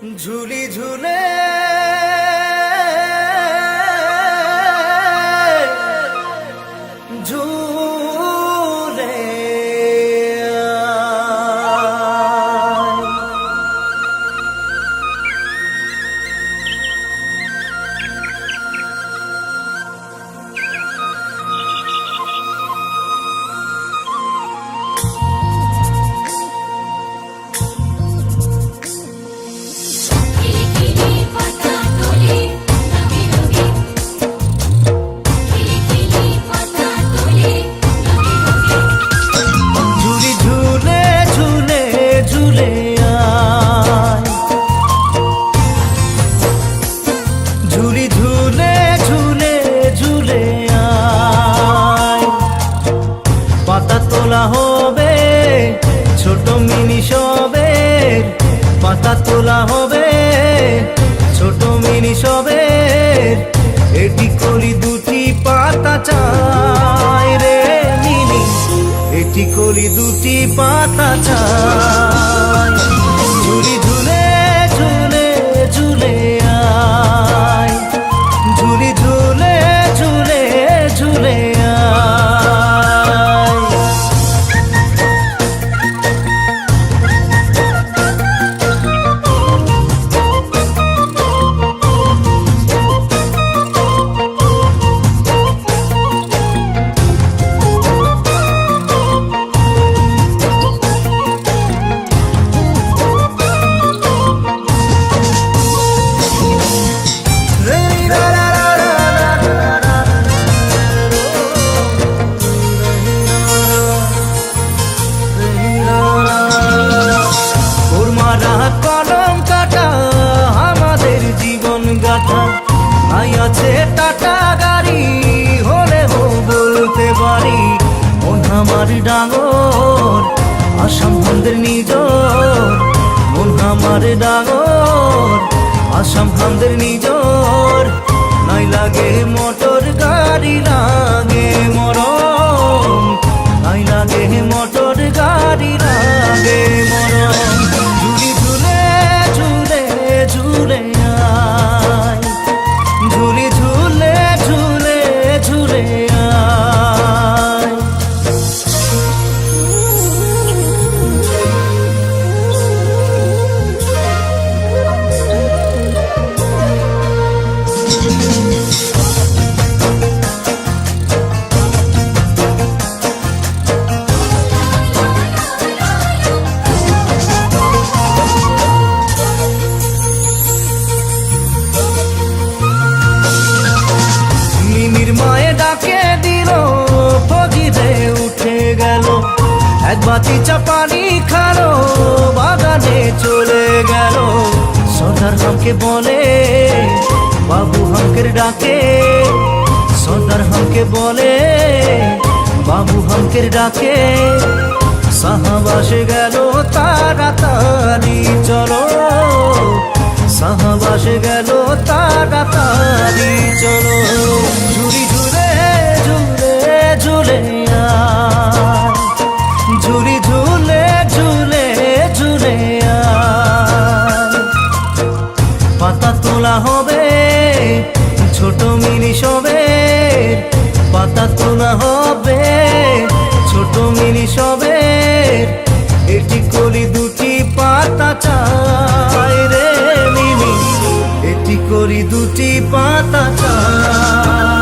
ঝুলি ঝুলে ঝুলে হবে ছোট মিনি সবের পাতা তোলা হবে ছোট মিনি সবের এটি কলি দুটি পাতা চাই রে মিনি এটি কলি দুটি পাতা চাই ঝুলি ঝুলে ঝুলে ঝুলে আয় ঝুলি ঝুলে ঝুলে ঝুলে আছে টাটা গাড়ি হলেও বলতে পারি মন আমার ডাঙর আসাম হামদের নিজর মন আমার ডাঙর আসাম হামদের নিজর নাই লাগে মোটর গাড়ি লাগে মরম নাই লাগে মোটর গাড়ি লাগে মরম ঝুলি ঝুলে ঝুলে ঝুলে ঝুলি ঝুলে ঝুলে ঝুলে মায়ে ডাকে দিল ফজিরে উঠে গেল এক বাতি চা পানি খালো বাগানে চলে গেল সর্দার হামকে বলে বাবু হামকের ডাকে সর্দার হামকে বলে বাবু হামকের ডাকে সাহাবাসে গেল তাড়াতাড়ি চলো সাহাবাসে গেল তাড়াতাড়ি চলো ঝুলি ঝুলে ঝুলে ঝুলে ঝুলি ঝুলে ঝুলে ঝুলে পাতা তোলা হবে ছোট মিনি সবের পাতা তোলা হবে ছোট মিনি সবের এটি কলি দুটি পাতা চাই রে মিনি এটি করি দুটি পাতা চাই।